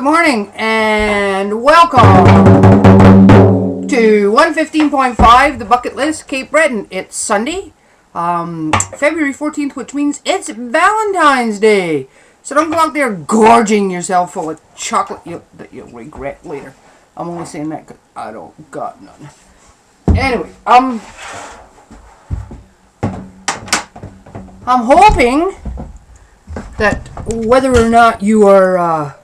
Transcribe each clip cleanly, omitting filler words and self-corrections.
Good morning and welcome to 115.5 The Bucket List, Cape Breton. It's Sunday, February 14th, which means it's Valentine's Day. So don't go out there gorging yourself full of chocolate that you'll regret later. I'm only saying that because I don't got none. Anyway, I'm hoping that whether or not you are,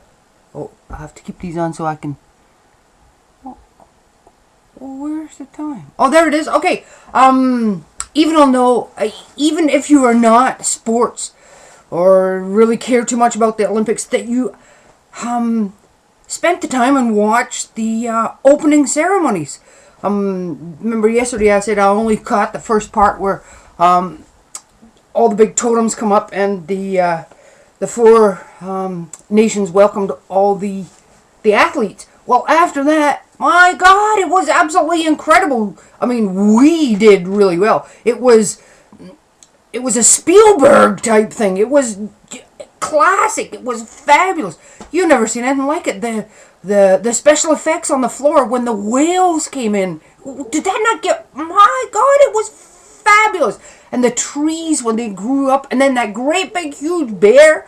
I have to keep these on so I can, where's the time? Oh, there it is. Okay. Even if you are not sports or really care too much about the Olympics, that you, spent the time and watched the, opening ceremonies. Remember yesterday I said I only caught the first part where, all the big totems come up and the four nations welcomed all the athletes. Well, after that, my God, it was absolutely incredible. I mean, we did really well. It was a Spielberg type thing. It was classic. It was fabulous. You've never seen anything like it. The special effects on the floor when the whales came in. Did that not get... My God, it was fabulous. And the trees when they grew up, and then that great big huge bear.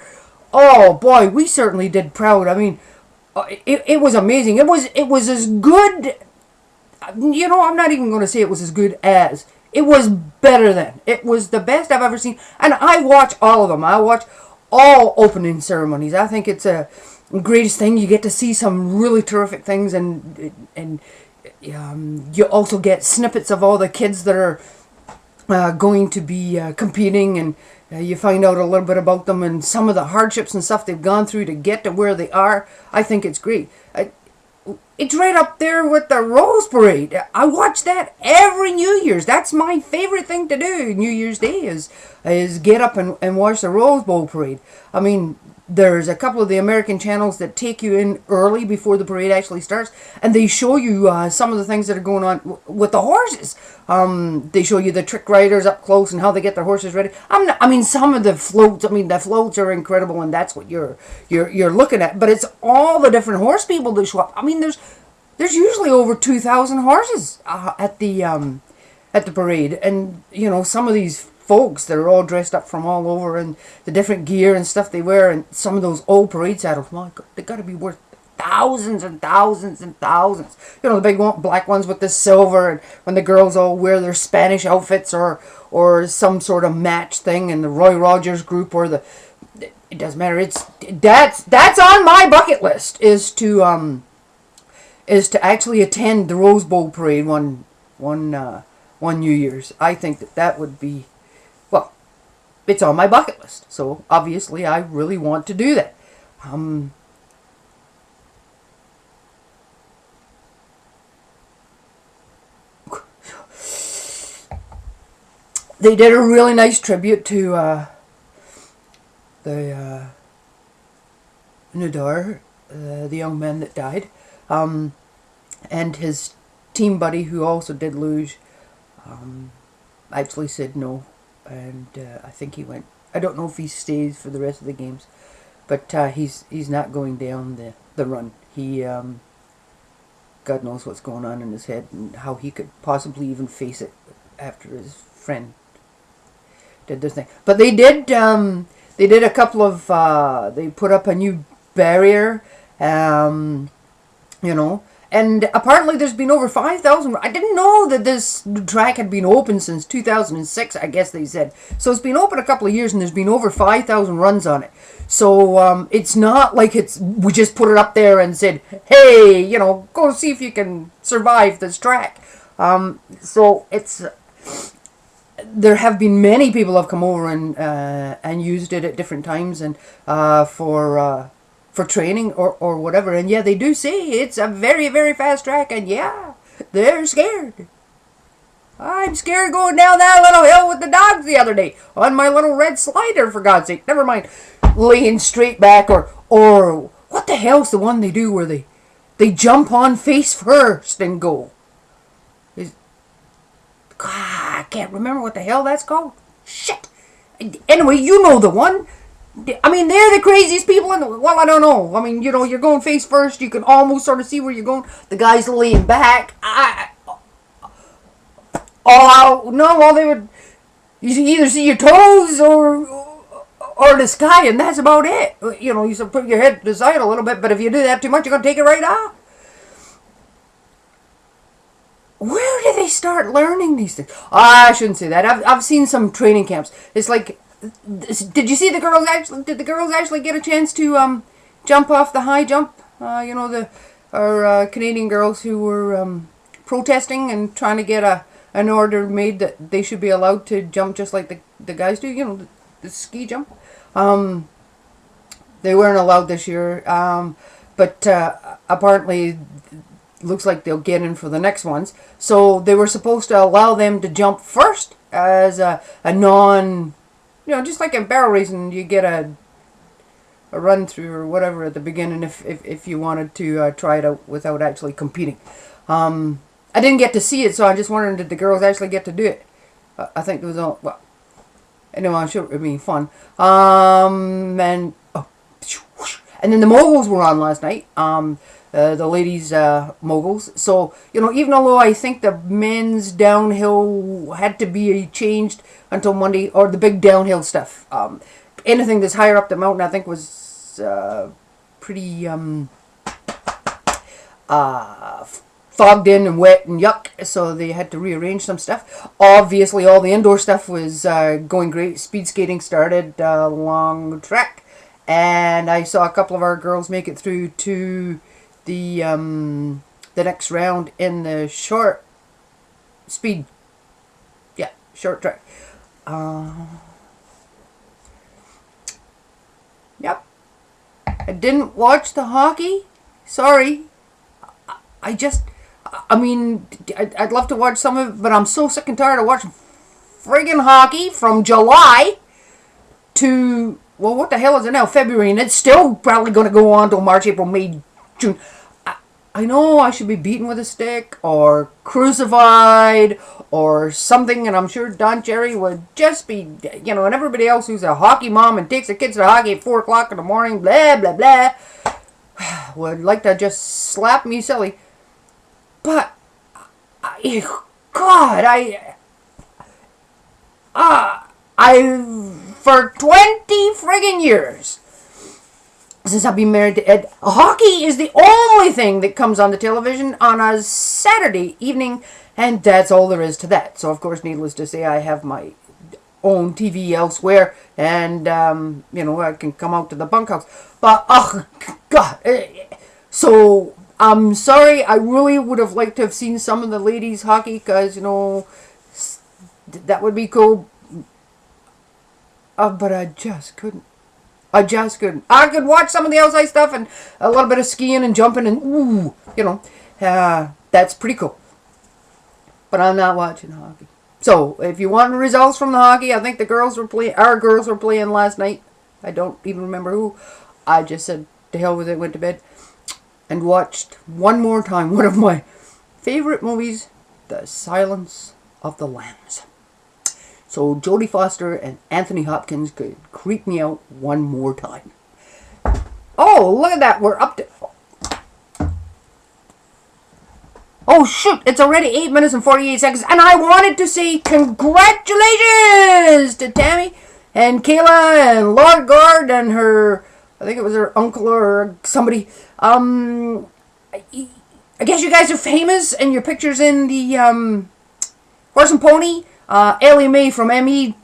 Oh boy, we certainly did proud. I mean, it was amazing. It was as good. You know, I'm not even going to say it was as good as. It was better than. It was the best I've ever seen. And I watch all of them. I watch all opening ceremonies. I think it's a greatest thing. You get to see some really terrific things, and you also get snippets of all the kids that are going to be competing, and you find out a little bit about them and some of the hardships and stuff they've gone through to get to where they are. I think it's great. It's right up there with the Rose Parade. I watch that every New Year's. That's my favorite thing to do. New Year's Day is get up and watch the Rose Bowl Parade. I mean, there's a couple of the American channels that take you in early before the parade actually starts, and they show you some of the things that are going on with the horses. They show you the trick riders up close and how they get their horses ready. Some of the floats. The floats are incredible, and that's what you're looking at. But it's all the different horse people that show up. I mean, there's usually over 2,000 horses at the parade, and you know, some of these folks that are all dressed up from all over and the different gear and stuff they wear, and some of those old parade saddles, my God, they got to be worth thousands and thousands and thousands. You know, the big black ones with the silver, and when the girls all wear their Spanish outfits or some sort of match thing, and the Roy Rogers group, or it doesn't matter. That's on my bucket list, is to actually attend the Rose Bowl parade one New Year's. I think that would be, well, it's on my bucket list. So obviously I really want to do that. They did a really nice tribute to the Nadar, the young man that died, and his team buddy who also did luge. Actually said no, and I think he went. I don't know if he stays for the rest of the games, but he's not going down the run. He God knows what's going on in his head and how he could possibly even face it after his friend did this thing. But they did a couple of they put up a new barrier, you know. And apparently there's been over 5,000... I didn't know that this track had been open since 2006, I guess they said. So it's been open a couple of years, and there's been over 5,000 runs on it. So it's not like we just put it up there and said, hey, you know, go see if you can survive this track. So it's... There have been many people have come over and used it at different times, and for training or whatever. And yeah, they do say it's a very, very fast track, and yeah, they're scared. I'm scared going down that little hill with the dogs the other day on my little red slider, for God's sake. Never mind laying straight back or what the hell's the one they do where they jump on face first and go. God, I can't remember what the hell that's called. Shit. Anyway, you know the one. I mean, they're the craziest people in the world. Well, I don't know. I mean, you're going face first. You can almost sort of see where you're going. The guy's laying back. All they would, you either see your toes or the sky, and that's about it. You should put your head to the side a little bit, but if you do that too much, you're going to take it right off. Where do they start learning these things? I shouldn't say that. I've seen some training camps. It's like, did you see the girls actually? Did the girls actually get a chance to jump off the high jump? Our Canadian girls who were protesting and trying to get an order made that they should be allowed to jump just like the guys do. The ski jump. They weren't allowed this year, but apparently. Looks like they'll get in for the next ones. So they were supposed to allow them to jump first as a non, just like in barrel racing, you get a run through or whatever at the beginning if you wanted to try it out without actually competing. I didn't get to see it, so I'm just wondering, did the girls actually get to do it? I think it was all, well, anyway, I'm sure it would be fun. And then the moguls were on last night. The ladies' moguls. So, even although I think the men's downhill had to be changed until Monday, or the big downhill stuff. Anything that's higher up the mountain, I think, was pretty fogged in and wet and yuck, so they had to rearrange some stuff. Obviously, all the indoor stuff was going great. Speed skating started along the track, and I saw a couple of our girls make it through to the next round in the short track. Yep. I didn't watch the hockey. Sorry. I'd love to watch some of it, but I'm so sick and tired of watching friggin' hockey from July to, well, what the hell is it now? February, and it's still probably going to go on till March, April, May, June. I know I should be beaten with a stick or crucified or something, and I'm sure Don Cherry would just be, and everybody else who's a hockey mom and takes their kids to hockey at 4 o'clock in the morning, blah, blah, blah, would like to just slap me silly. But, for 20 friggin' years, since I've been married to Ed, hockey is the only thing that comes on the television on a Saturday evening, and that's all there is to that. So, of course, needless to say, I have my own TV elsewhere, and, I can come out to the bunkhouse. But, oh, God. So, I'm sorry, I really would have liked to have seen some of the ladies' hockey, because, that would be cool. But I just couldn't. I could watch some of the outside stuff and a little bit of skiing and jumping and, that's pretty cool. But I'm not watching hockey. So, if you want results from the hockey, I think our girls were playing last night. I don't even remember who. I just said, to hell with it, went to bed. And watched one more time one of my favorite movies, The Silence of the Lambs. So Jodie Foster and Anthony Hopkins could creep me out one more time. Oh, look at that. We're up to... Oh, shoot. It's already 8 minutes and 48 seconds. And I wanted to say congratulations to Tammy and Kayla and Lord Gord and her... I think it was her uncle or somebody. I guess you guys are famous, and your picture's in the Horse and Pony. Ellie Mae from ME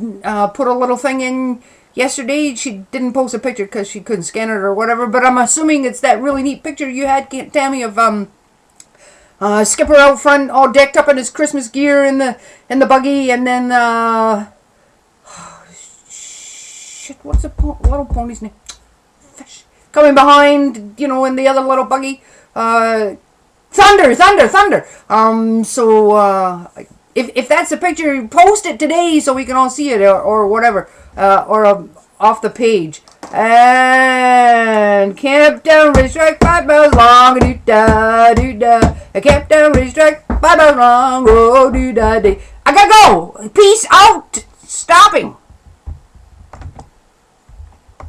put a little thing in yesterday. She didn't post a picture because she couldn't scan it or whatever, but I'm assuming it's that really neat picture you had, Tammy, of Skipper out front, all decked up in his Christmas gear in the buggy, and then what's the little pony's name? Fish. Coming behind, in the other little buggy. Thunder. If that's the picture, post it today so we can all see it, or whatever, or off the page. And Cape Breton racetrack 5 miles long, doo-da. Cape Breton racetrack 5 miles long, oh, doo-da-dee. I gotta go. Peace out. Stopping.